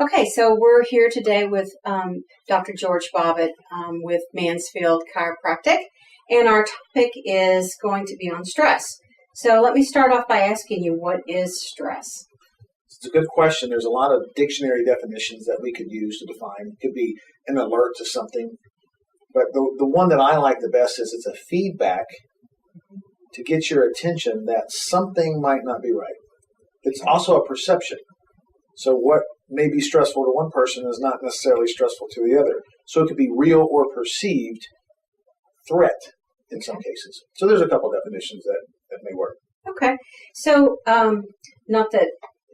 Okay, so we're here today with Dr. George Bobbitt with Mansfield Chiropractic, and our topic is going to be on stress. So let me start off by asking you, what is stress? It's a good question. There's a lot of dictionary definitions that we could use to define. It could be an alert to something, but the one that I like the best is it's a feedback to get your attention that something might not be right. It's also a perception. So what may be stressful to one person is not necessarily stressful to the other. So it could be real or perceived threat in some cases. So there's a couple definitions that may work. Okay, so not that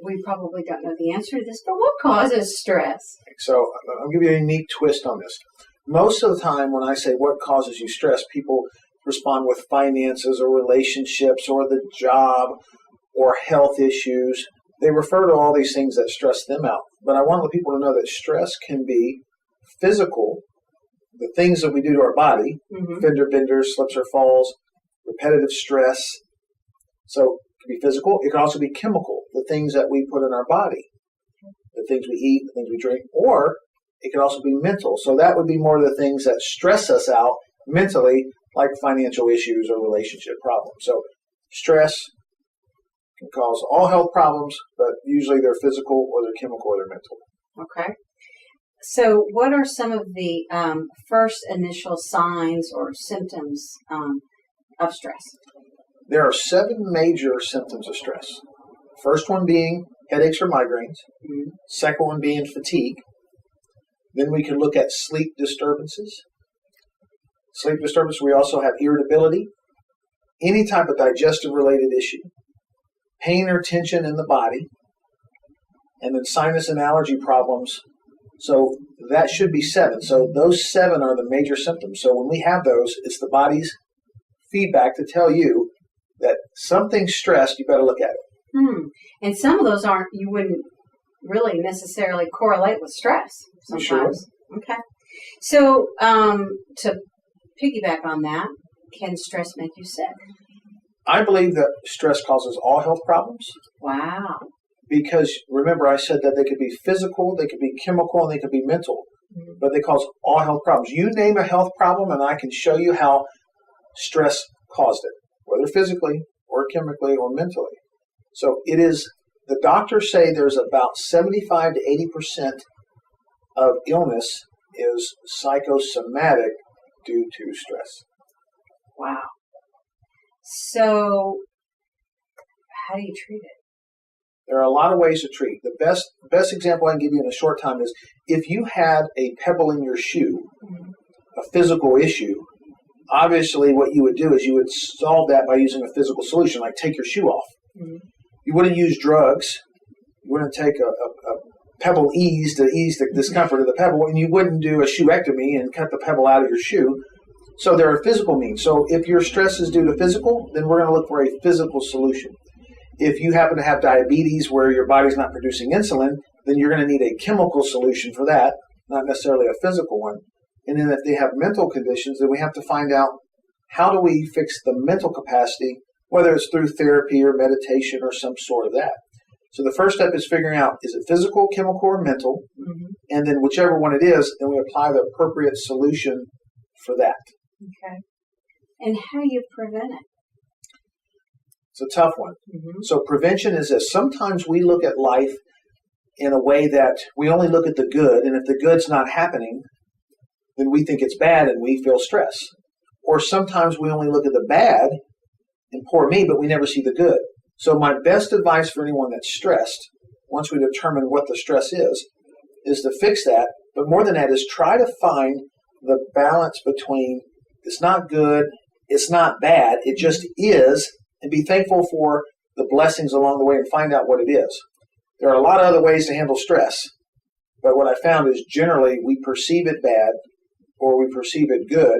we probably don't know the answer to this, but what causes stress? So I'll give you a unique twist on this. Most of the time when I say what causes you stress, people respond with finances or relationships or the job or health issues. They refer to all these things that stress them out. But I want the people to know that stress can be physical, the things that we do to our body, fender benders, slips or falls, repetitive stress. So it can be physical. It can also be chemical, the things that we put in our body, the things we eat, the things we drink, or it can also be mental. So that would be more of the things that stress us out mentally, like financial issues or relationship problems. So stress can cause all health problems, but usually they're physical or they're chemical or they're mental. Okay. So what are some of the first initial signs or symptoms of stress? There are 7 major symptoms of stress. First one being headaches or migraines. Second one being fatigue. Then we can look at sleep disturbances. Sleep disturbance, we also have irritability, any type of digestive related issue, pain or tension in the body, and then sinus and allergy problems. So that should be 7. So those 7 are the major symptoms. So when we have those, it's the body's feedback to tell you that something's stressed, you better look at it. And some of those you wouldn't really necessarily correlate with stress sometimes. Sure. Okay. So to piggyback on that, can stress make you sick? I believe that stress causes all health problems. Wow. Because remember, I said that they could be physical, they could be chemical, and they could be mental. But they cause all health problems. You name a health problem, and I can show you how stress caused it, whether physically or chemically or mentally. So it is, the doctors say there's about 75 to 80% of illness is psychosomatic due to stress. Wow. So how do you treat it? There are a lot of ways to treat. The best example I can give you in a short time is if you had a pebble in your shoe, a physical issue, obviously what you would do is you would solve that by using a physical solution, like take your shoe off. You wouldn't use drugs. You wouldn't take a pebble ease to ease the discomfort of the pebble, and you wouldn't do a shoeectomy and cut the pebble out of your shoe. So there are physical means. So if your stress is due to physical, then we're going to look for a physical solution. If you happen to have diabetes where your body's not producing insulin, then you're going to need a chemical solution for that, not necessarily a physical one. And then if they have mental conditions, then we have to find out how do we fix the mental capacity, whether it's through therapy or meditation or some sort of that. So the first step is figuring out, is it physical, chemical, or mental? And then whichever one it is, then we apply the appropriate solution for that. Okay. And how do you prevent it? It's a tough one. So prevention is this. Sometimes we look at life in a way that we only look at the good, and if the good's not happening, then we think it's bad and we feel stress. Or sometimes we only look at the bad, and poor me, but we never see the good. So my best advice for anyone that's stressed, once we determine what the stress is to fix that. But more than that is try to find the balance between it's not good, it's not bad, it just is, and be thankful for the blessings along the way and find out what it is. There are a lot of other ways to handle stress, but what I found is generally we perceive it bad or we perceive it good,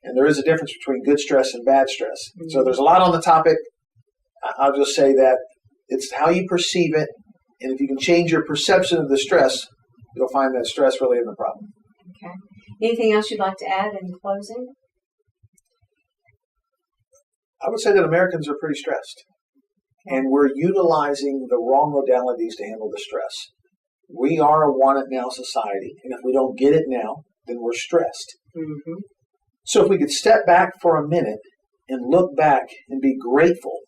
and there is a difference between good stress and bad stress. So there's a lot on the topic. I'll just say that it's how you perceive it, and if you can change your perception of the stress, you'll find that stress really isn't a problem. Okay. Anything else you'd like to add in closing? I would say that Americans are pretty stressed, and we're utilizing the wrong modalities to handle the stress. We are a want it now society, and if we don't get it now, then we're stressed. Mm-hmm. So if we could step back for a minute and look back and be grateful,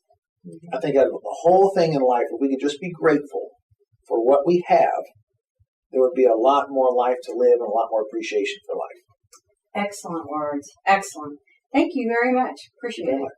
I think out of the whole thing in life, if we could just be grateful for what we have, there would be a lot more life to live and a lot more appreciation for life. Excellent words. Excellent. Thank you very much. Appreciate it.